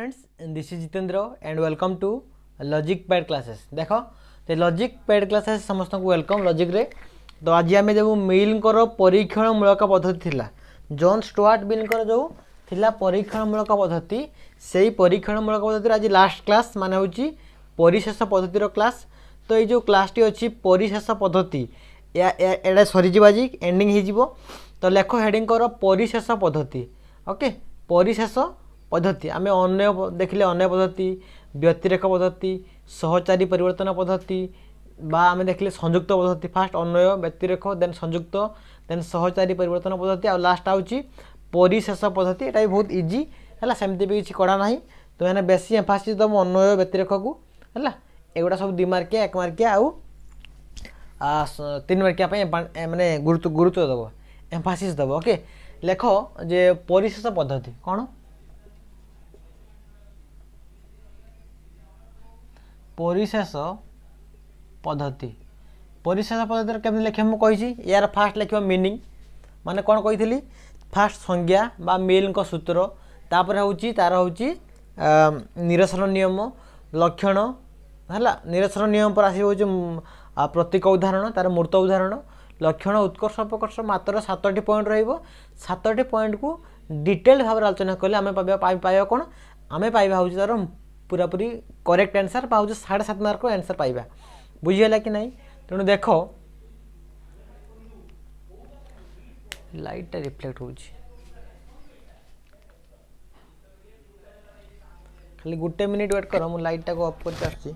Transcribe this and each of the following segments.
friends, this is Jitendra and welcome to Logic Pad classes. देखो तो Logic Pad classes समस्त को welcome logic रे। तो आज आम जो मिल परीक्षण मूलक पद्धति थिला जॉन स्टुआर्ट मिल जो थिला परीक्षण मूलक पद्धति से परीक्षण मूलक पद्धति आज लास्ट क्लास मान हूँ परिशेष पद्धतिर क्लास। तो ये जो क्लास टी अच्छी परिशेष पद्धति एटा सरीज आज एंडिंग हो। तो लेख हेडिंग कर परिशेष पद्धति। ओके परिशेष पद्धति आम अन्य देखिले अन्य पद्धति व्यतिरेक पद्धति सहचारी परिवर्तन पद्धति बा आम देखिले संयुक्त पद्धति। फास्ट अन्य व्यतिरेक देन संयुक्त देन सहचारी परिवर्तन पद्धति आ लास्ट आउची परिशेष पद्धति। एटा भी बहुत इजी है सेमती भी किसी कड़ा ना। तो मैंने बेसी एम्फासिस दम अन्य व्यतिरेक को है एगुड़ा सब 2 मार्किया 1 मार्किया आउ 3 मार्किया माने गुरुत्व दब एम्फासिस दब। ओके लेख जे परिशेष पद्धति कौन परिशेष पद्धति परिशेष पद्धति केमती लिखे मुझे यार फास्ट लिख मीनिंग माने कौन कही फास्ट संज्ञा बा मिल सूत्र तापर हूँ तार हूँ निरसन नियम लक्षण है निरसन नियम पर आस प्रतीक उदाहरण तार मूर्त उदाहरण लक्षण उत्कर्ष अपकर्ष मात्र 7टी पॉइंट रो 7टी पॉइंट को डिटेल भाव आलोचना कले आम पाइबा कौन आम पाइबा हूँ तार पूरा पूरी करेक्ट आंसर पा 7.5 मार्क आंसर पाइबा बुझीगला कि नहीं। तेणु देख लाइट रिफ्लेक्ट हो खाली गोटे मिनिट वेट कर मुझे लाइट को ऑफ कर आसी।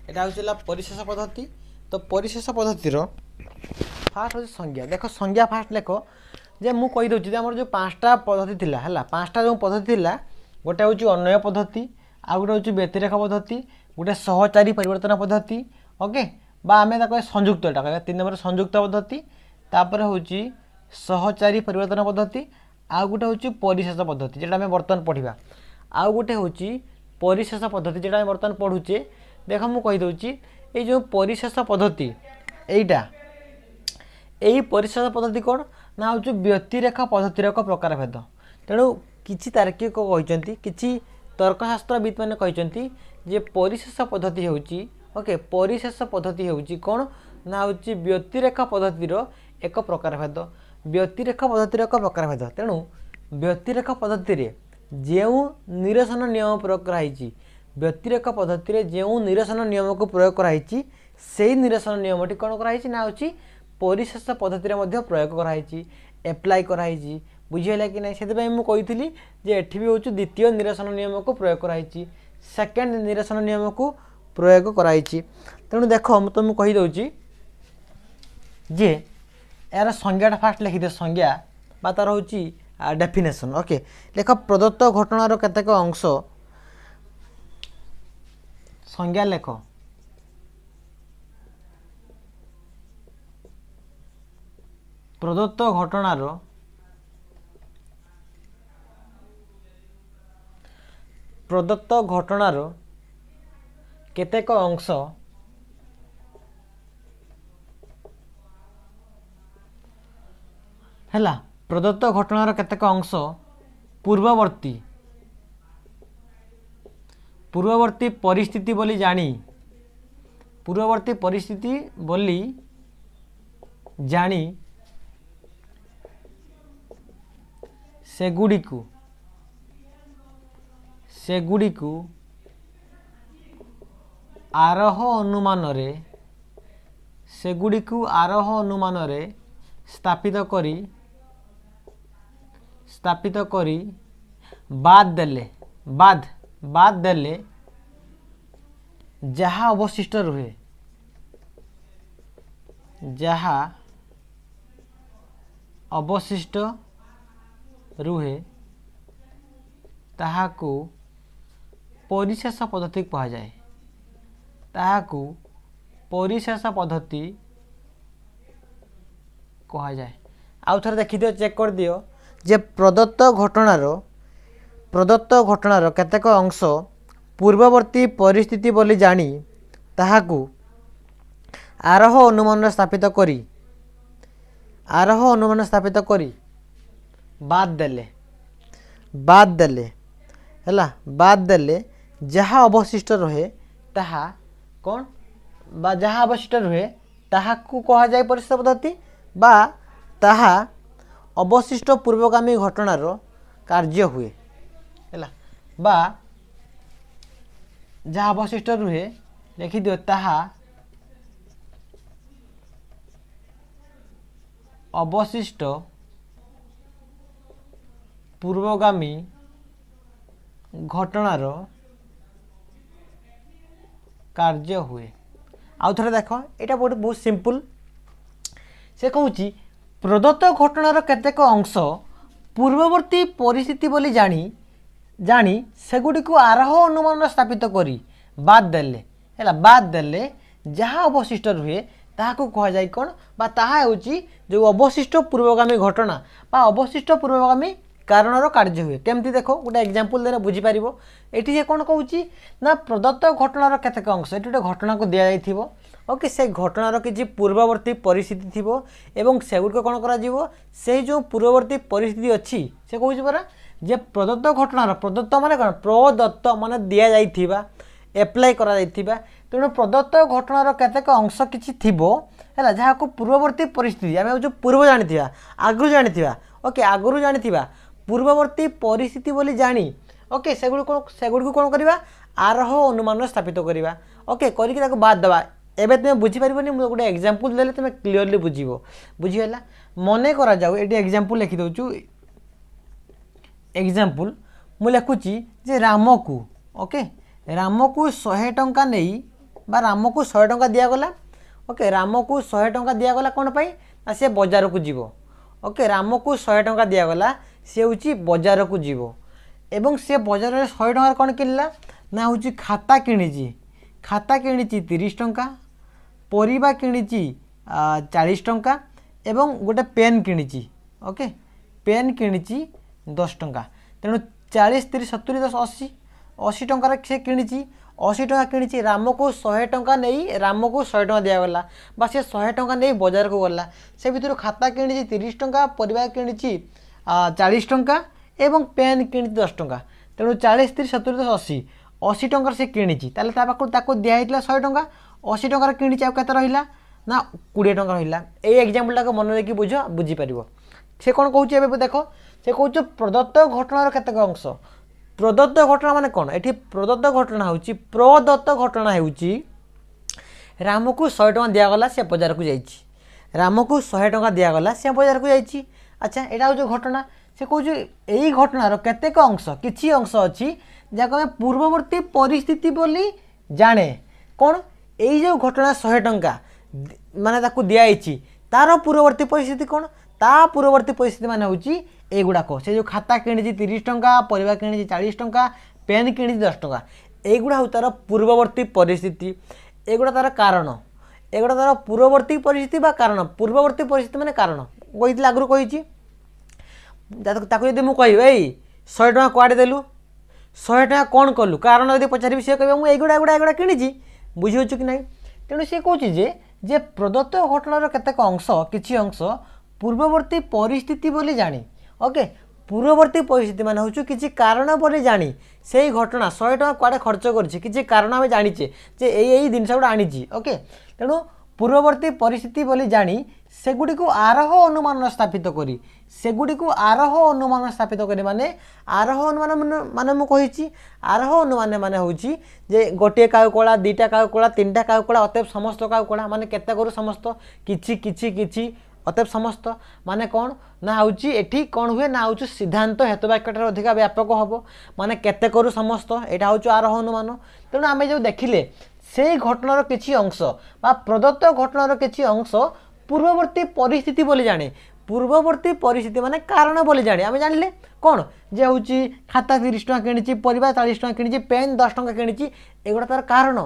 एटा होला परिशेष पद्धति। तो परिशेष पद्धतिर फास्ट हूँ संज्ञा। देख संज्ञा फास्ट लेख जे मु कही दूसरी आम जो 5टा पद्धति थिला है 5टा जो पद्धति थिला गोटे हूँ अन्वय पद्धति आ गोटे हूँ व्यतिरेक पद्धति गोटे सहचारी परिवर्तन पद्धति। ओके बा आम संयुक्त 3 नंबर संयुक्त पद्धति तापर हूँ सहचारी परिवर्तन पद्धति आ गोटे हूँ परिशेष पद्धति जेटा आम बर्तमान पढ़ा आउ गोटे हूँ परिशेष पद्धति जेटा आम बर्तमान पढ़ुचे। देख मु कहीदे ये जो परिशेष पद्धति यहीटा यही परिशेष पद्धति कौन ना हूँ व्यतिरेक पद्धतिर एक प्रकार भेद। तेणु किसी तार्किक कहते किसी तर्कशास्त्रविद मैंने कहते जे परिशेष पद्धति होची ओके परिशेष पद्धति होची कौन ना हूँ व्यतिरेक पद्धतिर एक प्रकार भेद व्यतिरेक पद्धतिर एक प्रकार भेद। तेणु व्यतिरेक पद्धति जो निरसन नियम प्रयोग कराई व्यतिरेक पद्धति जो निरसन नियम को प्रयोग कराई से निरसन नियमटी कौन कराई ना हूँ परिशेष पद्धति प्रयोग कराई एप्लाय कराई बुझीगला कि नहीं। से मुझे जे एठी भी हूँ द्वितीय निरसन नियम को प्रयोग कराई सेकेंड निरसन नियम को प्रयोग कराई। तेणु देख तुमको कहीदे जे यार संज्ञाटा फास्ट लिखिदे संज्ञा बा तार हूँ डेफिनेशन। ओके लेख प्रदत्त घटनार केतेक अंश संज्ञा लेख प्रदत्त घटनार केतेक अंश हैला प्रदत्त घटनार केतेक अंश पूर्ववर्ती परिस्थिति बोली जानी पूर्ववर्ती परिस्थिति बोली जानी सेगुड़िकु आरोह अनुमान रे स्थापित करी बाद देले जहाँ अवशिष्ट रुहे अवशिष्ट रुहे ताहाकू परिशेष पद्धति कहा जाए ताहाकू परिशेष पद्धति कहा जाए। आउ थे देखी दियो चेक कर दियो जे प्रदत्त घटनार केतेक अंश पूर्ववर्ती परिस्थिति बोली जानी ताहाकू आरोह अनुमान स्थापित करी बाद देले जहाँ अवशिष्ट रहे ताहा कौन बा जहाँ अवशिष्ट रहे ताहाकू कहा जाए परिशेष पद्धति बा ताहा अवशिष्ट पूर्वगामी घटनार कार्य हुए है बा जहाँ अवशिष्ट रुहे लिखि दियो ताहा अवशिष्ट पूर्वगामी घटनार कार्य हुए। आउ थे देख यहाँ बहुत सिंपल से कहूँ प्रदत्त घटनार केतेक अंश पूर्ववर्ती परिस्थिति बोली जानी सेगुड़ी आरोह अनुमान स्थापित करी बाद देले जहाँ अवशिष्ट रुहे ताहाकू कहा जाए कौन बा ताहा होची जो अवशिष्ट पूर्वगामी घटना बा अवशिष्ट पूर्वगामी कारणर कार्य हुए। केमती देखो गोटे एग्जांपल देने बुझी पारिबो एठी जे कोन कहूची ना प्रदत्त घटनार केतेक अंश एठी गोटे घटना को दिया जाइथिबो ओके से घटनार किछि पूर्ववर्ती परिस्थिति थिबो एवं सेगुड कोन करा जीवो से जो पूर्ववर्ती परिस्थिति अछि से कहूची परा जे प्रदत्त घटनार प्रदत्त माने कोन प्रदत्त माने दिया जाइथिबा एप्लाई करा जाइथिबा तेणु प्रदत्त घटनार केतेक अंश किछि थिबो हैला जहा को पूर्ववर्ती परिस्थिति आमे जो पूर्व जानिथिबा आगु जानिथिबा ओके आगु जानिथिबा पूर्ववर्ती परिस्थिति बोली जानी ओके सेगुड को कोन करबा आरोह अनुमान स्थापित करबा ओके करिक ताको बाद दबा एबे तुम बुझी पारिबनी मु गोटे एग्जांपल देले तुम क्लियरली बुझिबो बुझियला मने करा जाऊ एटी एग्जांपल लिखि दउचु एग्जांपल मु लिखुची जे राम को ओके राम को 100 टंका नहीं बा राम को 100 टंका दिया गला ओके राम को 100 टंका दिया गला कोन पई ना से बाजार को जीवो ओके राम को 100 टंका दिया गला से होची बाजार को जीवो एवं से बाजार रे 100 टंका कोन किनला ना होची खाता किनिची 30 टंका परिबा किनिची 40 टंका एवं गोटे पेन किनिची ओके पेन किनिची 10 टंका तेणु 40 30 70 10 80 80 टंकार से किनिची 80 टंका किनिची राम को 100 टंका नहीं राम को 100 टंका दिया गला बा से 100 टंका नहीं बाजार को गला से भितर खाता किनिची 30 टंका परिबा किनिची 40 टंका एवं पेन किनिची 10 टंका तेणु 40 30 70 10 80 80 टंकार से किनिची ताले ता पाखु ताको दिया हितला 100 टंका 80 टंकार किनिची आ केते रहिला ना 20 टंका रहिला ए एग्जांपल टाको मन देखि बुझी पारिबो से कोन कहूची एबे देखो से कहूची प्रदत्त घटनार केतेक अंश प्रदत्त घटना माने कौन एठी प्रदत्त घटना होउची राम को 100 टंका दिया गला से बाजार को जाइछि राम को 100 टंका दिया गला से बाजार को जाइछि अच्छा एटा जो घटना से कहूची एई घटनार केतेक अंश किछि अंश अछि जाको हम पूर्ववर्ती परिस्थिति बोली जाने कौन एई जो घटना 100 टंका माने ताकू दिया आइछि तार पूर्ववर्ती परिस्थिति कौन ता पूर्ववर्ती परिस्थिति माने होउची एगुड़ाक से जो खाता किणी 30 टंका परिबा किणी 40 टंका पेन किणी 10 टंका एगुड़ा हूँ तार पूर्ववर्ती परिस्थिति एगुड़ा तार कारण एगुड़ा तार पूर्ववर्ती परिस्थिति बा कारण पूर्ववर्ती परिस्थिति माने कारण कही आगु कही मु कह 100 टंका कुआड़े देलु 100 टंका कौन कलु कारण यदि पचारि सी कह मुझे एगुड़ा किणी बुझी कि ना तेणु सी कहे जे प्रदत्त घटनार केतेक अंश किछि अंश पूर्ववर्ती परिस्थिति बोली जानी ओके पूर्ववर्ती परिस्थिति मान हूँ किसी कारण बोली जानी से घटना 100 टंका कुआड़े खर्च कर कारण आम जाचे जे यही जिनस गुड़ा आनी ओके तेणु पूर्ववर्ती परिस्थिति बोली जानी सेगुड़ी को आरोह अनुमान स्थापित करी सेगुड़ी को आरोह अनुमान स्थापित करी माने आरोह अनुमान माने मु कहिछि आरोह अनुमान माने होछि जे गोटे काउ कोला दुईटा काउ कोला तीनटा काउ कोला अतएव समस्त काउ कोला माने केते करू समस्त किछि किछि किछि अतएव समस्त माने कौन ना हूँ एठी कौन हुए ना हूँ सिद्धांत हेतुवाक्यटार अधिक व्यापक हम माने केते करू समस्त यहाँ हूँ आरोह अनुमान तेणु आम जो देखिले से घटनार किछि अंश बा प्रदत्त घटनार किछि अंश पूर्ववर्ती परिस्थिति बोली जाने ପୂର୍ବବର୍ତ୍ତୀ ପରିସ୍ଥିତି ମାନେ କାରଣ ବୋଲି ଜାଣି ଆମେ ଜାଣିଲେ କ'ଣ ଯେ ହେଉଛି ଖାତା 30 ଟଙ୍କା କିଣିଛି, ପରିବା 40 ଟଙ୍କା କିଣିଛି, ପେନ୍ 10 ଟଙ୍କା କିଣିଛି, ଏଗୁଡ଼ା ତା'ର କାରଣ,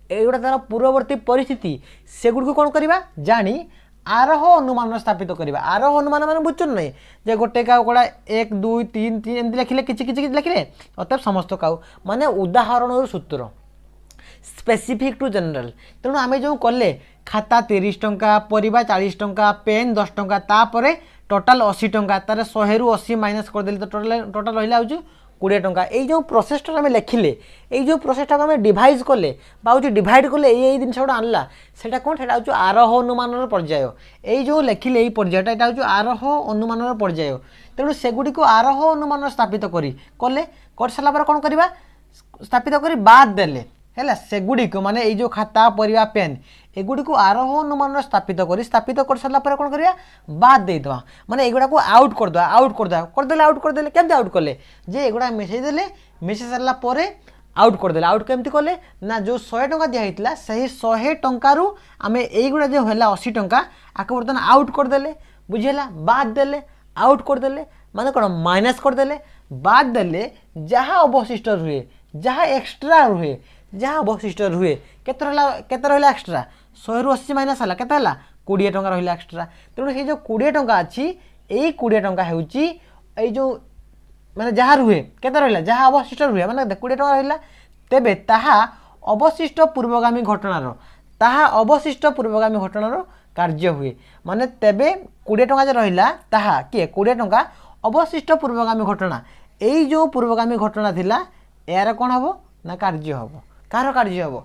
ଏଗୁଡ଼ା ତା'ର ପୂର୍ବବର୍ତ୍ତୀ ପରିସ୍ଥିତି। ସେଗୁଡ଼ିକୁ କ'ଣ କରିବା ଜାଣି ଆରୋହ ଅନୁମାନ ସ୍ଥାପିତ କରିବା। ଆରୋହ ଅନୁମାନ ମାନେ ବୁଝୁଛନ୍ତି ନାହିଁ ଯେ ଗୋଟେ କାଉ କଡ଼ା 1 2 3 3 ଏମିତି ଲେଖିଲେ କିଛି କିଛି କିଛି ଲେଖିଲେ ଅତଏବ ସମସ୍ତ କାଉ ମାନେ ଉଦାହରଣରୁ ସୂତ୍ର ସ୍ପେସିଫିକ୍ ଟୁ ଜେନେରାଲ। ତେଣୁ ଆମେ ଯେଉଁ କଲେ ଖାତା 30 ଟଙ୍କା, ପରିବା 40 ଟଙ୍କା, ପେନ୍ 10 ଟଙ୍କା, ତାପରେ ଟୋଟାଲ 80 ଟଙ୍କା, ତାର 100ରୁ 80 ମାଇନସ୍ କରିଦେଲେ ତ ଟୋଟାଲ ରହିଲା ହେଉଛି 20 ଟଙ୍କା। এই যে প্রসেসটা আমি লেখিলে, এই যে প্রসেসটা আমি ডিভাইজ কলে বা হচ্ছে ডিভাইড কলে এই জিনিসটা আনলা, সেটা কোণ সেটা হচ্ছে আরোহ অনুমানর পর্যায়। এই যে লেখিলে এই পর্যায়টা এটা হচ্ছে আরোহ অনুমানর পর্যায়। তেমন সেগুড়ি আরোহ অনুমান স্থাপিত কলে করে সারা পরে কোণ করা স্থাপিত করে বাদ দেলে ହେଲା ସେଗୁଡ଼ିକୁ ମାନେ ଏଇ ଯେଉଁ ଖାତା ପରିବା ପେନ୍ ଏଗୁଡ଼ିକୁ ଆରୋହ ଅନୁମାନ ସ୍ଥାପିତ କରି ସାରିଲା ପରେ କ'ଣ କରିବା ବାଦ ଦେଇଦେବା ମାନେ ଏଗୁଡ଼ାକୁ ଆଉଟ୍ କରିଦେଲେ କେମିତି ଆଉଟ୍ କଲେ ଯେ ଏଗୁଡ଼ା ମିଶାଇ ସାରିଲା ପରେ ଆଉଟ୍ କରିଦେଲେ। ଆଉଟ୍ କେମିତି କଲେ ନା ଯେଉଁ 100 ଟଙ୍କା ଦିଆହେଇଥିଲା ସେହି 100 ଟଙ୍କାରୁ ଆମେ ଏଇଗୁଡ଼ା ଯେଉଁ ହେଲା 80 ଟଙ୍କା ଆକୁ ବର୍ତ୍ତମାନ ଆଉଟ୍ କରିଦେଲେ, ବୁଝିହେଲା, ବାଦ ଦେଲେ, ଆଉଟ୍ କରିଦେଲେ ମାନେ କ'ଣ ମାଇନସ୍ କରିଦେଲେ, ବାଦ ଦେଲେ ଯାହା ଅବଶିଷ୍ଟ ରୁହେ, ଯାହା ଏକ୍ସଟ୍ରା ରୁହେ, ଯାହା ଅବଶିଷ୍ଟ ରୁହେ କେତେ ରହିଲା ଏକ୍ସଟ୍ରା 100ରୁ 80 ମାଇନସ୍ ହେଲା କେତେ ହେଲା 20 ଟଙ୍କା ରହିଲା ଏକ୍ସଟ୍ରା। ତେଣୁ ସେଇ ଯେଉଁ 20 ଟଙ୍କା ଅଛି ଏଇ 20 ଟଙ୍କା ହେଉଛି ଏଇ ଯେଉଁ ମାନେ ଯାହା ରୁହେ କେତେ ରହିଲା ଯାହା ଅବଶିଷ୍ଟ ରୁହେ ମାନେ 20 ଟଙ୍କା ରହିଲା। ତେବେ ତାହା ଅବଶିଷ୍ଟ ପୂର୍ବଗାମୀ ଘଟଣାର କାର୍ଯ୍ୟ ହୁଏ ମାନେ ତେବେ 20 ଟଙ୍କା ଯେ ରହିଲା ତାହା କିଏ 20 ଟଙ୍କା ଅବଶିଷ୍ଟ ପୂର୍ବଗାମୀ ଘଟଣା। ଏଇ ଯେଉଁ ପୂର୍ବଗାମୀ ଘଟଣା ଥିଲା ଏହାର କ'ଣ ହେବ ନା କାର୍ଯ୍ୟ ହେବ। କାହାର କାର୍ଯ୍ୟ ହେବ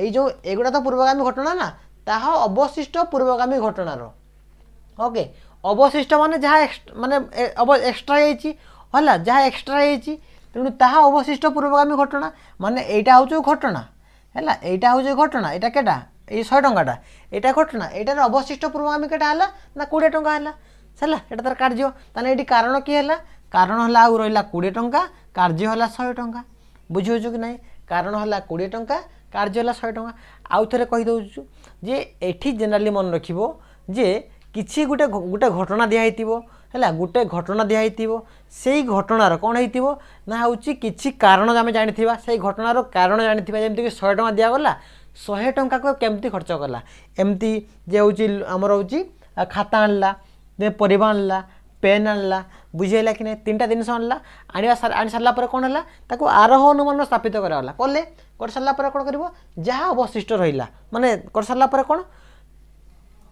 ଏଇ ଯେଉଁ ଏଗୁଡ଼ା ତ ପୂର୍ବଗାମୀ ଘଟଣା ନା ତାହା ଅବଶିଷ୍ଟ ପୂର୍ବଗାମୀ ଘଟଣାର। ଓକେ, ଅବଶିଷ୍ଟ ମାନେ ଯାହା ମାନେ ଏକ୍ସଟ୍ରା ହେଇଛି ହେଲା, ଯାହା ଏକ୍ସଟ୍ରା ହେଇଛି ତେଣୁ ତାହା ଅବଶିଷ୍ଟ ପୂର୍ବଗାମୀ ଘଟଣା ମାନେ ଏଇଟା ହେଉଛି ଘଟଣା ହେଲା, ଏଇଟା ହେଉଛି ଘଟଣା, ଏଇଟା କେଟା ଏଇ 100 ଟଙ୍କାଟା ଏଇଟା ଘଟଣା, ଏଇଟାର ଅବଶିଷ୍ଟ ପୂର୍ବଗାମୀ କେଟା ହେଲା ନା 20 ଟଙ୍କା ହେଲା ହେଲା, ଏଇଟା ତାର କାର୍ଯ୍ୟ। ତାହେଲେ ଏଇଠି କାରଣ କିଏ ହେଲା, କାରଣ ହେଲା ଆଉ ରହିଲା 20 ଟଙ୍କା, କାର୍ଯ୍ୟ ହେଲା 100 ଟଙ୍କା। ବୁଝିହେଉଛୁ କି ନାହିଁ, କାରଣ ହେଲା 20 ଟଙ୍କା, କାର୍ଯ୍ୟ ହେଲା 100 ଟଙ୍କା। ଆଉ ଥରେ କହିଦେଉଛୁ ଯେ ଏଠି ଜେନେରାଲି ମନେ ରଖିବ ଯେ କିଛି ଗୋଟେ ଘଟଣା ଦିଆହେଇଥିବ ହେଲା, ଗୋଟେ ଘଟଣା ଦିଆହେଇଥିବ ସେଇ ଘଟଣାର କ'ଣ ହେଇଥିବ ନା ହେଉଛି କିଛି କାରଣ ଆମେ ଜାଣିଥିବା, ସେଇ ଘଟଣାର କାରଣ ଜାଣିଥିବା। ଯେମିତିକି 100 ଟଙ୍କା ଦିଆଗଲା, 100 ଟଙ୍କାକୁ କେମିତି ଖର୍ଚ୍ଚ କଲା, ଏମିତି ଯେ ହେଉଛି ଆମର ହେଉଛି ଖାତା ଆଣିଲା, ପରିବା ଆଣିଲା, ପେନ୍ ଆଣିଲା, ବୁଝିହେଲା କି ନାହିଁ, 3ଟା ଜିନିଷ ଆଣି ସାରିଲା ପରେ କ'ଣ ହେଲା ତାକୁ ଆରୋହ ଅନୁମାନ ସ୍ଥାପିତ କରାଗଲା। କରିସାରିଲା ପରେ କ'ଣ କରିବ ଯାହା ଅବଶିଷ୍ଟ ରହିଲା ମାନେ କରିସାରିଲା ପରେ କ'ଣ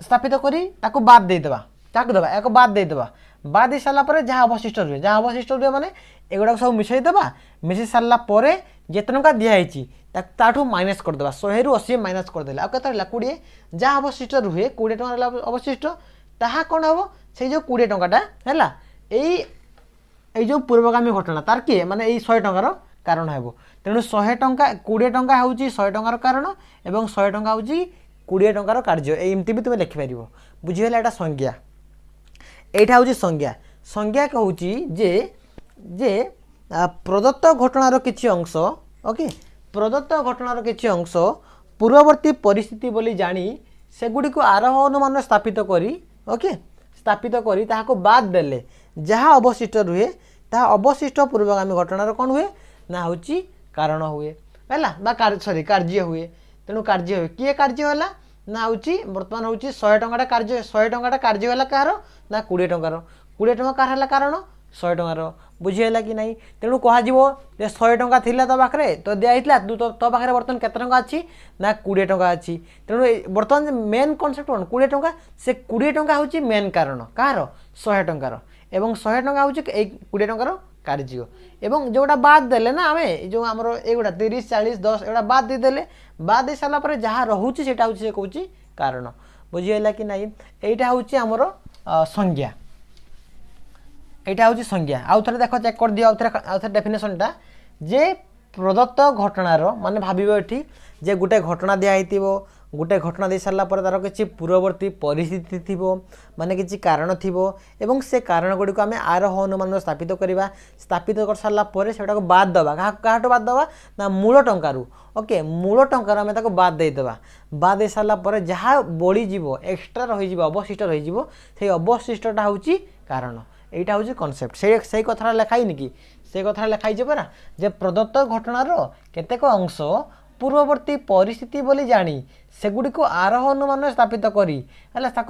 ସ୍ଥାପିତ କରି ତାକୁ ବାଦ ଦେଇଦେବା, ତାକୁ ଦେବା ଏହାକୁ ବାଦ ଦେଇଦେବା। ବାଦ ଦେଇ ସାରିଲା ପରେ ଯାହା ଅବଶିଷ୍ଟ ରୁହେ ମାନେ ଏଗୁଡ଼ାକ ସବୁ ମିଶାଇ ଦେବା। ମିଶାଇ ସାରିଲା ପରେ ଯେତେ ଟଙ୍କା ଦିଆହେଇଛି ତାଠୁ ମାଇନସ୍ କରିଦେବା, 100ରୁ 80 ମାଇନସ୍ କରିଦେଲେ ଆଉ କେତେ ରହିଲା 20। ଯାହା ଅବଶିଷ୍ଟ ରୁହେ 20 ଟଙ୍କା ରହିଲା ଅବଶିଷ୍ଟ, ତାହା କ'ଣ ହେବ ସେଇ ଯେଉଁ 20 ଟଙ୍କାଟା ହେଲା ଏଇ ଯେଉଁ ପୂର୍ବଗାମୀ ଘଟଣା ତାର କିଏ ମାନେ ଏଇ 100 ଟଙ୍କାର କାରଣ ହେବ। ତେଣୁ 100 ଟଙ୍କା 20 ଟଙ୍କା ହେଉଛି 100 ଟଙ୍କାର କାରଣ ଏବଂ 100 ଟଙ୍କା ହେଉଛି 20 ଟଙ୍କାର କାର୍ଯ୍ୟ। ଏମିତି ବି ତୁମେ ଲେଖିପାରିବ। ବୁଝିହେଲା, ଏଇଟା ସଂଜ୍ଞା, এইটা হচ্ছে সংজ্ঞা। সংজ্ঞা কହୁଛି যে প্রদত্ত ঘটনার কিছু অংশ, ওকে, প্রদত্ত ঘটনার কিছু অংশ পূর্ববর্তী পরিস্থিতি বলি জানি সেগুড়ি আরোহ অনুমান স্থাপিত করি, ওকে, স্থাপিত করি তাহাকে বাদ দেলে যাহা অবশিষ্ট রুহে তাহা অবশিষ্ট পূর্বগামী ঘটনার কোণ হুয়ে না হচ্ছে কারণ হুয়ে হলা বা সরি କାର୍ଯ୍ୟ ହୁଏ। তেণু କାର୍ଯ୍ୟ ହୁଏ, কিଏ କାର୍ଯ୍ୟ ହେଲା না হচ্ছে বর্তমান হচ্ছে 100 টঙ্কাটা କାର୍ଯ୍ୟ, 100 টঙ্কাটা କାର୍ଯ୍ୟ ହେଲା কাହାର না 20 ଟଙ୍କାର, 20 ଟଙ୍କା କାହାର ହେଲା କାରଣ 100 ଟଙ୍କାର। ବୁଝିହେଲା କି ନାହିଁ, ତେଣୁ କୁହାଯିବ ଯେ 100 ଟଙ୍କା ଥିଲା ତୋ ପାଖରେ ତ ଦିଆହେଇଥିଲା, ତୋ ପାଖରେ ବର୍ତ୍ତମାନ କେତେ ଟଙ୍କା ଅଛି ନା 20 ଟଙ୍କା ଅଛି। ତେଣୁ ବର୍ତ୍ତମାନ ମେନ୍ କନସେପ୍ଟ କ'ଣ 20 ଟଙ୍କା, ସେ 20 ଟଙ୍କା ହେଉଛି ମେନ୍ କାରଣ କାହାର 100 ଟଙ୍କାର ଏବଂ 100 ଟଙ୍କା ହେଉଛି ଏଇ 20 ଟଙ୍କାର କାର୍ଯ୍ୟ। এবং ଯେଉଁଟା ବାଦ ଦେଲେ ନା ଆମେ ଯେଉଁ ଆମର ଏଇଗୁଡ଼ା 30 40 10 ଏଗୁଡ଼ା ବାଦ ଦେଇଦେଲେ, ବାଦ ଦେଇ ସାରିଲା ପରେ ଯାହା ରହୁଛି ସେଇଟା ହେଉଛି ସେ କହୁଛି କାରଣ। ବୁଝିହେଲା କି ନାହିଁ, এইটা ହେଉଛି ଆମର সংজ্ঞা, এইটা ହେଉଛି সংজ্ঞা। ଆଉ ଥରେ ଦେଖ ଚେକ୍ କରିଦିଅ ଆଉ ଥରେ ଡେଫିନେସନଟା ଯେ ପ୍ରଦତ୍ତ ଘଟଣାର ମାନେ ଭାବିବ ଏଠି ଯେ ଗୋଟେ ଘଟଣା ଦିଆହେଇଥିବ, गोटे घटना दे सारा पर तार किसी पूर्ववर्ती परिस्थिति थी माने किसी कारण थी एवं से कारण गुड़ी को आम आरोह अनुमान स्थापित करवा स्थापित कर सारा पर से बाद दवा क्या बाद दवा ना मूल टंकार ओके मूल टंकार आम बाद देदेवा बाद दे सारा पर जहाँ बढ़ीज एक्सट्रा रही अवशिष्ट रही से अवशिष्टा हूँ कारण यहाँ हूँ कनसेप्ट से कथा लिखाई कि से कथा लिखाई परा जे प्रदत्त घटनार केतेक अंश पूर्ववर्ती परिस्थिति बोली जानी सेगुड़ी को आरोह अनुमान स्थापित करी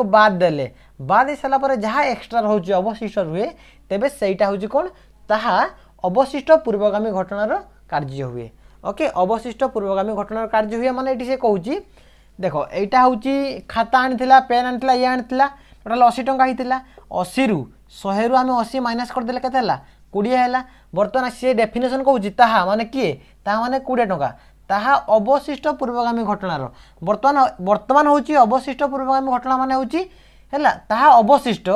बाद देले बाद सारा पर जहाँ एक्सट्रा रोचे अवशिष्ट रुए तेबे सेटा हूँ कौन ताहा अवशिष्ट पूर्वगामी घटनार कार्य हुए ओके अवशिष्ट पूर्वगामी घटनार कार्य हुए माने ये से कहूँ देख यहाँ हूँ खाता आनी पेन आनी ये आनी टोटाल 80 टंका होता 80 रु 100 रु आम 80 माइनस करदे के 20 है बर्तमान सी डेफिनेसन कहूँ ताहा माने किए ताहा माने 20 टंका ताहा अवशिष्ट पूर्वगामी घटनार वर्तमान हूँ अवशिष्ट पूर्वगामी घटना मान है ताहा अवशिष्ट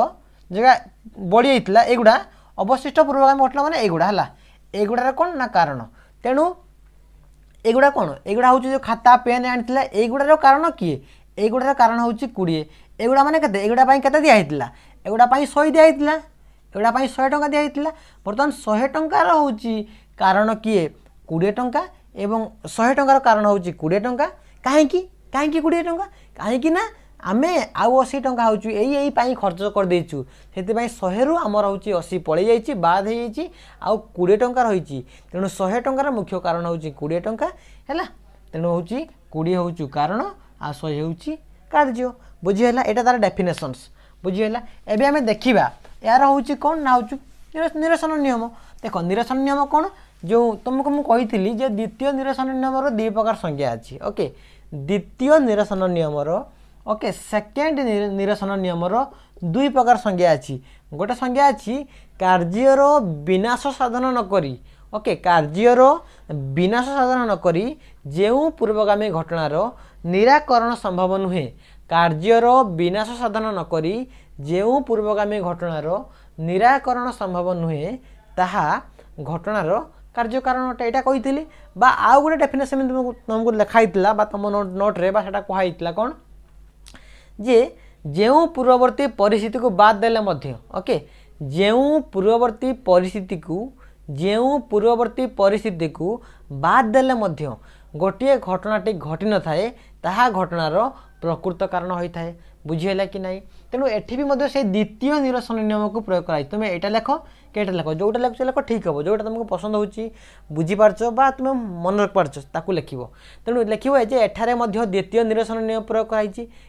जगह बढ़ी जाता एगुड़ा अवशिष्ट पूर्वगामी घटना मान एगुड़ा है एगुड़ार कौन ना कारण तेणु एगुड़ा कौन एगुड़ा हूँ जो खाता पेन आनी एगुड़ार कारण किए एगुड़ार कारण हूँ 20 एगुड़ा माने केते एगुड़ा केते दिया एगुड़ा 100 दिया एगुड़ा 100 टंका दिया बर्तमान 100 टंकार हूँ कारण किए 20 टंका एवं 100 टंकार कारण हूँ 20 टंका कहीं 20 टंका कहीं ना आमे आउ 80 टंका हूँ यही खर्च कर देचु से 100 रु आमर हूँ 80 पलि जाइए बाद हो जाइए आउ 20 टंका रही तेणु 100 टंकार मुख्य कारण हूँ 20 टंका है तेणु हूँ 20 हूँ कारण आ 100 हूँ कार्य बुझीगला यहाँ तार डेफिनेशंस बुझीगला एवं आम देखा यार हूँ कौन ना हूँ निरसन नियम देख निरसन नियम कौन जो तुमको मुझे कही द्वितीय निरसन नियम 2 प्रकार संज्ञा अच्छी ओके द्वितीय निरसन नियम ओके सेकेंड निरसन नियम 2 प्रकार संज्ञा अच्छी गोटे संज्ञा अच्छी कार्यर विनाश साधन नकरी ओके कार्यर विनाश साधन नकरी जो पूर्वगामी घटनार निराकरण संभव नुहे कार्यर विनाश साधन नकरी जो पूर्वगामी घटनार निराकरण संभव नुहे ताहा घटनार कार्य कारण अटे यहाँ कही आउ गोटे डेफिनेशन तुमको लिखाई तुम नोट्रे कहला कौन जे जो पूर्ववर्ती परिस्थिति को बाद देले मध्य ओके जो पूर्ववर्ती परिस्थिति को बाद देले मध्य गोटे घटनाटी घटी न थाए ताहा घटनार प्रकृत कारण होता है बुझीगला कि नहीं तेणु एठी भी से द्वितीय निरसन नियम को प्रयोग कराई तुम यहाँ लेख कईटा लेख जोटा लेख लेख ठीक हम जोटा तुमको पसंद हो बुझीपारच बा तुम मन रखिपारच ताकू लिख तेणु लिखे एठारे द्वितीय निरसन नियम प्रयोग कराई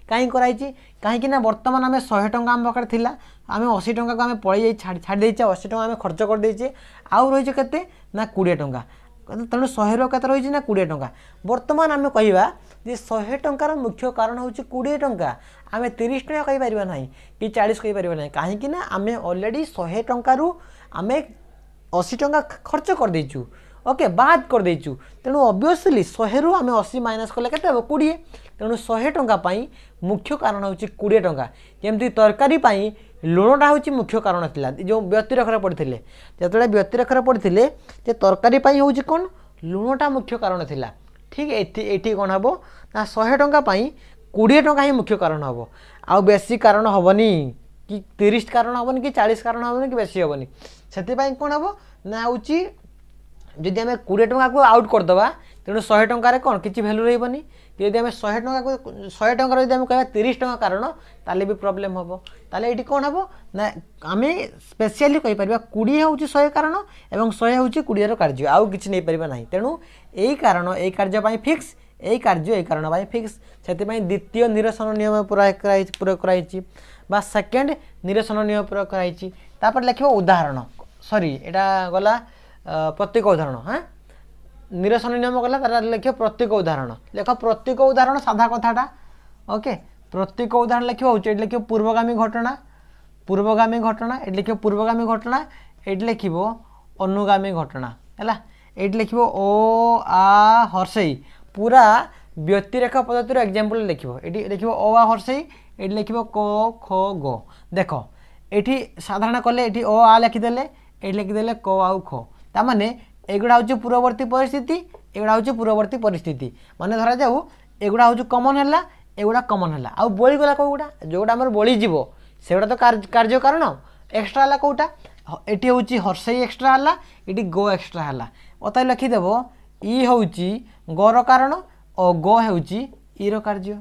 कहीं बर्तमान आम 100 टंका आम पाखे थी आम 80 टंका को आम पलि छाड़ी 80 टंका आम खर्च कर देचे आउ रही केते ना 20 टंका तेणु 100 रु केते रही ना 20 टंका बर्तमान आम कहवा जे 100 टंकार मुख्य कारण हूँ 20 टंका आम 30 टंका कहीपर ना कि 40 कहीपर ना कहीं आम अलरेडी 100 टंकार आम 80 टंका खर्च कर देचु ओके बाद कर देचु तेणु ऑब्वियसली 100 रु आम 80 माइनस कले के 20 तेणु 100 टंका पाई मुख्य कारण हूँ 20 टंका जमती तरकारी लुणटा हूँ मुख्य कारण था जो व्यतिरेखर पड़ते जो व्यतिरेखर पड़ते तरकारी हूँ कौन लुणटा मुख्य कारण था ठीक ये कौन हम ना 100 टंका 20 टंका ही मुख्य कारण हम आउ बेसी कारण हेनी कि 30 कारण हेनी कि 40 कारण हेनी कि बेसी हेनी से कौन हम ना हूँ जदि आम 20 टंका को आउट करदे तेणु 100 टंकार कौन किसी भैल्यू रही कि आम 100 टंका को 100 टंकार जब कह 30 टंका कारण ताले भी प्रॉब्लम हम ताले ये कौन हम ना आम स्पेशली कहीपर 20 हूँ 100 कारण और 100 हूँ 20 कार्य आउ कि नहीं पार ना तेणु यही कारण यही कार्य फिक्स यही कार्य यही कारण फिक्स से द्वितीय निरसन नियम प्रयोग कराई सेकेंड निरसन नियम प्रयोग कराई लिख उदाहरण सॉरी यहाँ गला प्रत्येक उदाहरण हाँ निरसन नियम गला तार लिख प्रत्येक उदाहरण लिख प्रत्येक उदाहरण साधा कथाटा ओके प्रत्येक उदाहरण लिख लिख पूर्वगामी घटना ये लिख पूर्वगामी घटना ये लिख अनुगामी घटना है ये लिख ओ आ हर्षई पूरा व्यतिरेख पद्धतिर एग्जाम्पल लिख ये लिख ओ आ हर्षई ये लिख क ख ग देख ये साधारण कले ये ओ आ लिखिदेले ये लिखिदेले क आउ ख ताने एगुड़ा हूँ पूर्ववर्ती परिस्थिति एगुड़ा हूँ पूर्ववर्ती परिस्थिति माने धरा जाऊ एगुड़ा हूँ कमन है एगुड़ा कमन है आउ बड़ी गला कौटा जोटा आम बड़ी जीव सेगुड़ा तो कार्य कारण एक्सट्रा है कौटा ये हूँ हर्षई एक्सट्रा है ये गो एक्सट्रा है अतः लिखिदेव इ हूँ गर कारण और ग हूँ इर कार्य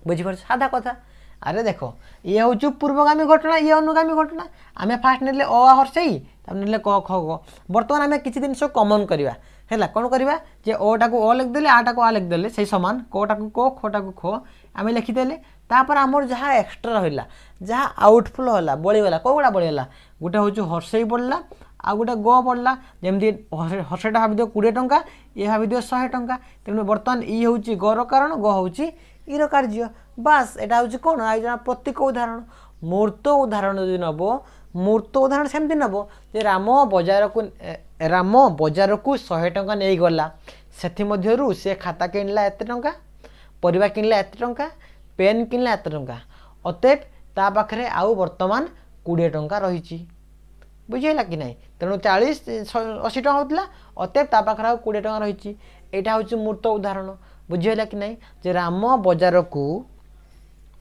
बुझीपार साधा कथा अरे देख ये हूँ पूर्वगामी घटना ये अनुगामी घटना आम फास्ट ने हर्षई ने क ख ग बर्तमान आम किसी जिन कमन करवा है कौन करवा जे ओटा को लिखिदेले आटा को आ लिखिदेले से सामान कोटा को को खोटा को खो आम लिखिदेले तापर आमर जहाँ एक्सट्रा रहा जहाँ आउटफ्लो है बड़ीगला कौटा बड़ीगला गोटे हूँ हर्षई बढ़ला आ गोटे ग बढ़ला जमी हर्षईटा भाव दियो 20 टंका ये भाव दियो 100 टंका तेणु बर्तमान इ हूँ गर कारण ग हूँ इर कार्य बास यहाँ हूँ कौन आ प्रतीक उदाहरण मूर्त उदाहरण जो नब मूर्त उदाहरण सेमती नब जे राम बजार को 100 टंका नहीं गला से से खाता किणला एत टंका परिवा किणला एत टंका पेन किणला एत टंका अतएव ता पाखरे आउ वर्तमान 20 टंका रही बुझेगा कि नहीं तेणु 40-80 टंका होता अतएव ता पाखरे आउ 20 टंका रही यहाँ हूँ मूर्त उदाहरण बुझेगा कि नहीं जे राम बजार को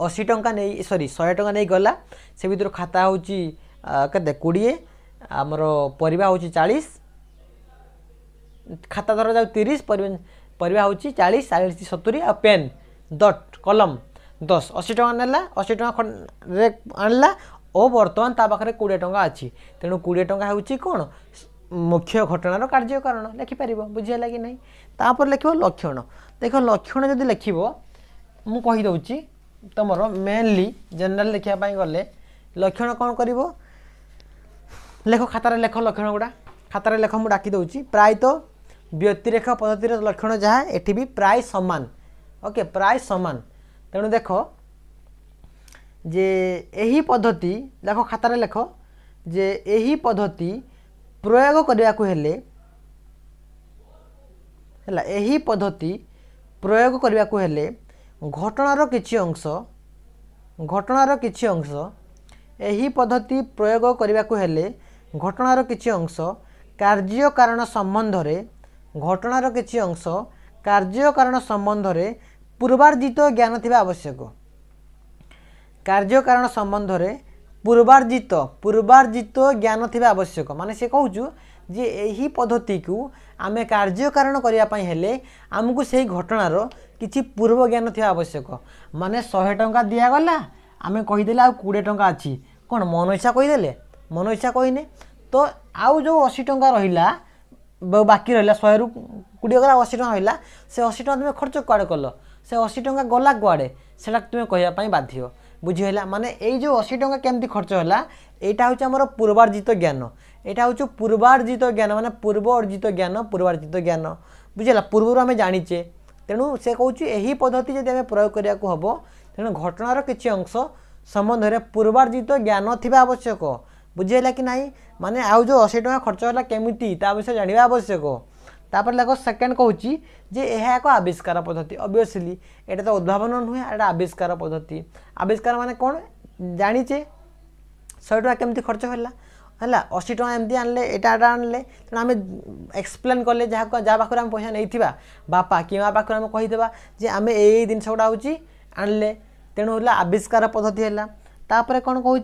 80 टंका नहीं सॉरी 100 टंका नहीं गला से भीतर खाता हूँ केते 20 आमर परिवा हूँ 40 खाता धर जाऊ 30 परिवा हूँ 40 70 आ पेन डट कलम 10 80 टंका नेला 80 टंका आनला और बर्तमान ता पाखरे 20 टंका अच्छी तेणु 20 टंका हूँ कौन मुख्य घटनार कार्य कारण लिखिपर बुझेगा कि नहीं तापर लिख लक्षण देख लक्षण जदि लिख मु कहीदे तुम मेनली जनरल लिखापी गले लक्षण कौन कर लेख खातार लेख लक्षण गुड़ा खातार लेख मुझे डाकी दूँ प्रायतः व्यतिरेख पद्धतिर लक्षण जहाँ एटी भी प्राय सामान ओके प्राय सामान तेणु देख जे यही पद्धति देख खातार लेख जे यही पद्धति प्रयोग करने को हेले यही पद्धति प्रयोग करने को हेले घटनार किछि अंश यही पद्धति प्रयोग करने को हेले घटनार किछि अंश कार्य कारण संबंध रे घटनार किछि अंश कार्य कारण संबंध रे पूर्वार्जित ज्ञान थिबा आवश्यक कार्य कारण संबंध रे पूर्वार्जित ज्ञान थिबा आवश्यक माने से कहूँ जे यही पद्धति को आमे कार्य कारण करने हेले आमको से घटनार किछि पूर्व ज्ञान थिबा आवश्यक माने 100 टंका दिगला आमे कहीदेले आ 20 टंका अच्छी कौन मन इच्छा कहीदेले मन इच्छा कहने तो आउ जो 80 टंका रहा बाकी रहा 100 रु 20 गला 80 टंका रहा से 80 टंका तुम खर्च कुआड़े कल से 80 टंका गला कुआड़े से तुम्हें कहवाई बाध्य बुझीला माने यही जो 80 टंका केमती खर्च है यहाँ हूँ आम पूर्वार्जित ज्ञान यहाँ हूँ पूर्वार्जित ज्ञान माने पूर्व अर्जित ज्ञान पूर्वार्जित ज्ञान बुझेगा पूर्व आम जाचे तेणु से कहूँ यही पद्धति जब आम प्रयोग करने को हम तेणु घटनार किसी अंश संबंध में पूर्वार्जित ज्ञान थिबा आवश्यक बुझेगा कि नहीं माने आउ जो 80 टंका खर्च है केमिति ता विषय जाना आवश्यक तापर देखो सेकेंड कहूँ जे यह एक आविष्कार पद्धति ऑब्वियसली एटा तो उद्भावन नुहे एटा आविष्कार पद्धति आविष्कार माने कौन जानीचे 100 टंका केमती खर्च है 80 टंका एमती आनले एटा आनले तेणु आम एक्सप्लेन कले जहाँ जहाँ पाखे आम पैसा नहीं बापा कि माँ पाखे आम कहीदेवा जे आम यही जिनस गुड़ा हूँ आनले तेणु आविष्कार पद्धति है तापर कौन कहूँ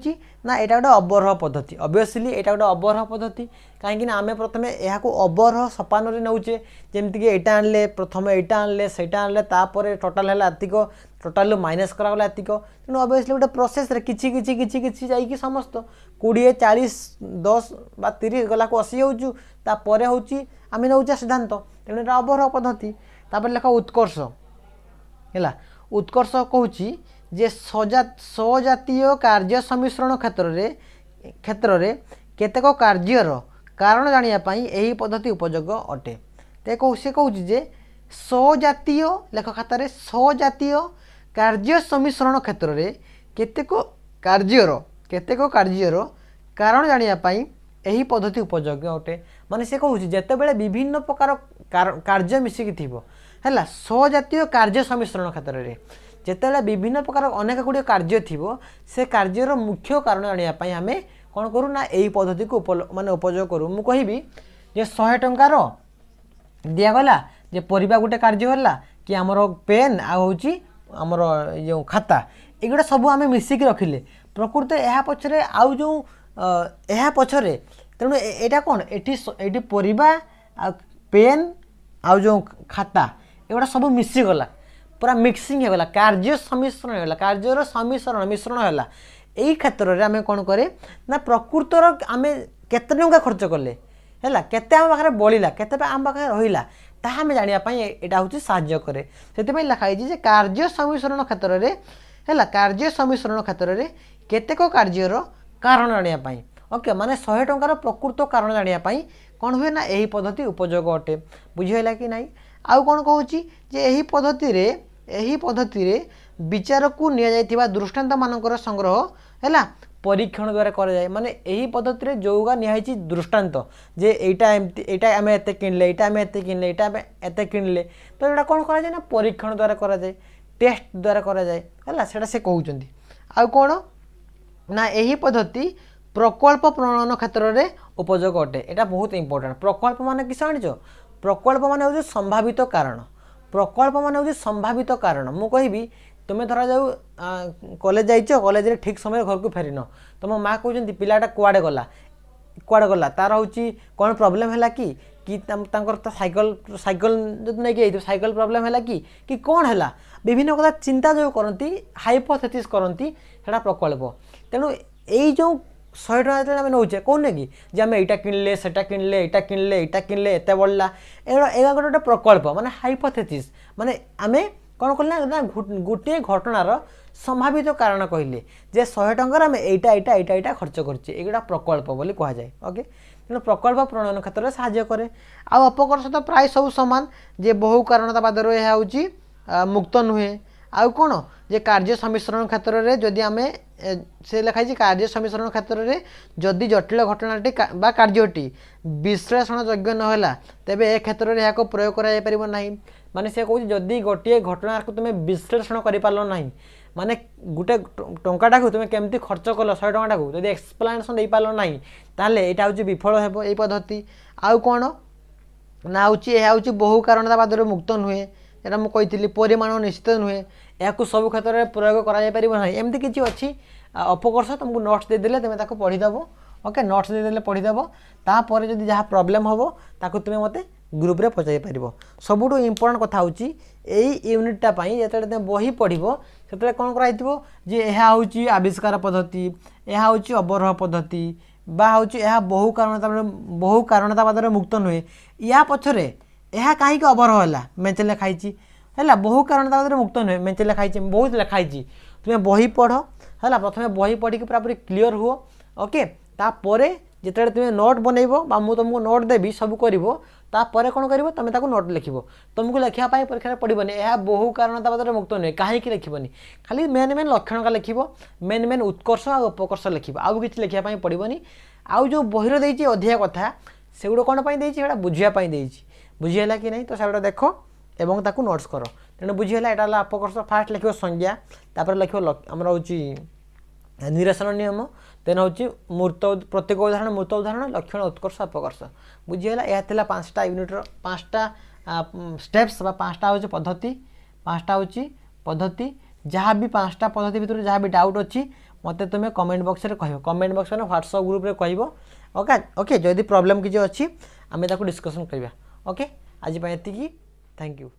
ना यहाँ गोटे अवरोह पद्धति ऑब्वियसली यहाँ गोटे अवरोह पद्धति कहीं आम प्रथम यहाँ अवरोह सोपान नौचे जमीक यहाँ आनले प्रथम यहाँ आनले सहीटा आनले तापर टोटाल है एतिक टोटाल माइनस करागला एतिक तेणु ऑब्वियसली गोटे प्रोसेस किछि जाइए समस्त 20 40 10 बा 30 गला को 80 होपर हूँ आम नौचे सिद्धांत तेणु यहाँ अवरोह पद्धति तापर लेख उत्कर्ष है उत्कर्ष कहूँ जे सजातीय कार्य सम्मिश्रण क्षेत्र रे केतेक कार्यर कारण जानापी यही पद्धति उपयोग अटे तो से कहूँ जे सजातीय लेख खातार सजातीय कार्य सम्मिश्रण क्षेत्र रे केतेक कार्यर कारण जानापी यही पद्धति उपयोग अटे माने से कहूँ जितेबाला विभिन्न प्रकार कार्य मिसिकी थी है सजातीय कार्य सम्मिश्रण क्षेत्र में जितेबाला विभिन्न प्रकार अनेक गुड़िया कार्य थी से कार्यर मुख्य कारण जानापी आम कौन करूँ ना यही पद्धति को माने उपयोग करूँ मुझे कहबी जे 100 टंकार दिगला जे परिबा गोटे कार्य है कि आमर पेन आमर जो खाता एगुड़ा सब आम मिसिक रखिले प्रकृत यह पछरे आउ जो यह पछरे तेणु एटा कौन एटी परिबा पेन आउ जो खाता एगुड़ा सब मिसीगला पूरा मिक्सिंग होगा कार्य सम्मिश्रण होगा कार्यर सम्मिश्रण मिश्रण है यही क्षेत्र में आम कौन करे ना प्रकृतर आम केते टंका खर्च कले है केते आम पाखे बड़ा केते आम पाखे रहा ताहा आम जानापी यहाँ हूँ साहाय्य कै से लिखाई कार्य सम्मिश्रण क्षेत्र में है कार्य सम्मिश्रण क्षेत्र में केतेक कार्यर कारण जानापी ओके माने 100 टंकार प्रकृत कारण जानापी कौन हुए ना यही पद्धति उपयोग अटे बुझीगला कि नहीं आउ कौन कहूँ यही पद्धति रे विचार को निया दृष्टांत मानकर संग्रह है परीक्षण द्वारा कराए माने यही पद्धति रे जोगा निहाई दृष्टांत जे एटा आम एत किणले एटा आम एत किणले एटा आम एत किणले तो यहाँ कौन कराए ना परीक्षण द्वारा कराए टेस्ट द्वारा कराए है से कहते आउ कौन ना यही पद्धति प्रकल्प प्रणयन क्षेत्र में उपयोग अटे यहाँ बहुत इंपोर्टेंट प्रकल्प मान किस जान प्रकल्प मान हूँ संभावित कारण प्रकल्प मान हूँ संभावित कारण मु कहि तुम्हें धरा जाऊ कॉलेज जाइछ कॉलेज रे ठीक समय घर को फेरिन तुम माँ कहते पिलाटा कुआड़े गला तार हूँ कौन प्रोब्लेम है कि साइकल साइकल जो नहीं साइकल प्रोब्लेम है कि कौन है विभिन्न कथा चिंता जो करती हाइपोथेसिस करती सेटा प्रकल्प तेणु यही जो 100 टका जो नौचे कौन कि आम यहाँ किणले सेटा किणले यहाँ किणले यहाँ किणले एत बढ़ला एगा गोटे प्रकल्प माने हाइपोथेसिस माने आम कौन कल ना गोटे घटनार संभावित कारण कहले जे 100 टंकार आम यहाँ खर्च करछे एगुड़ा प्रकल्प बोली कह जाए ओके तेणु प्रकल्प प्रणयन क्षेत्र में साहाय्य करे आउ अपकर्ष तो प्राय सब सामान जे बहु कारणतावादर यह हूँ मुक्त नुहे आउ कौन जे कार्य सम्मिश्रण क्षेत्र में जदि आम से लिखाई कार्य सम्मिश्रण क्षेत्र में जदि जटिल घटनाटी कार्यटी विश्लेषण योग्य नहला तेबे ए क्षेत्र में यहाँ प्रयोग करा माने से कहूँ जदि गोटे घटना को तुम विश्लेषण कर पार ना माने गोटे टंकाटा को तुम केमती खर्च कल 100 टंका को जब एक्सप्लेनेशन दे पार ना ताले यहाँ हूँ विफल हो यही पद्धति आउ कौन ना हूँ बहु कारणतावाद मुक्त नुहे यहाँ मुझे परिमाण निश्चित नुहे यहाँ सब क्षेत्र में प्रयोग करा एमती किसी अच्छी अपकर्ष तुमको नोट्स देदेले तुम पढ़ीदेव ओके नोट्स देदेले पढ़ीदेव तापर जब जहाँ प्रोब्लेम हम ताकू तुम्हें मत ग्रुप रे पचारि पार सबुठ इम्पोर्टाट कथा हूँ यही यूनिटापी जो तुम बही पढ़ से कौन कर यह हूँ आविष्कार पद्धति यह हूँ अवरोह पद्धति हूँ यह बहु कारणतावाद मुक्त नुहे या पछरे यह कहीं अवरोह है मेचे लिखाई है बहु कारणतावाद मुक्त नुहे मेचे लिखाई बहुत लिखाई तुम्हें बही पढ़ है प्रथम बही पढ़ी पूरा पूरी क्लीयर हुओ ओके तापर जिते तुम्हें नोट बनइब मुझे तुमको नोट देवी सब कर तापर कौन कर तुम नोट लिख तुमको लिखापी परीक्षा पड़ोनी यह बहु कारणतावाद मुक्त नुहे कहीं लिखनी खाली मेन मेन लक्षण का लिख मेन मेन उत्कर्ष और अपकर्ष लिख आउ कि लिखापी पड़ोनी आउ जो बहिर देती अधिका कथा से गुड़ कौन देटा बुझापी बुझीगला कि नहीं तो से देख एवं ताकू नोट्स कर तेणु बुझीगला यहाँ अपकर्ष फास्ट लिख संज्ञा तापर लिख आमर हूँ निरसन नियम तेन हूँ मूर्त प्रत्येक उदाहरण मूर्त उदाहरण लक्षण उत्कर्ष अपकर्ष बुझीगला यह 5टा यूनिट्र 5टा स्टेप्स 5टा हूँ पद्धति 5टा हूँ पद्धति जहाँ भी 5टा पद्धति भितर जहाँ भी डाउट अच्छी मत तुम्हें कमेंट बॉक्स में कह कमेंट बॉक्स में व्हाट्सएप ग्रुप में कह ओके ओके जदि प्रॉब्लम किसी अच्छी आम डिस्कसन करवा ओके आज एति थैंक यू।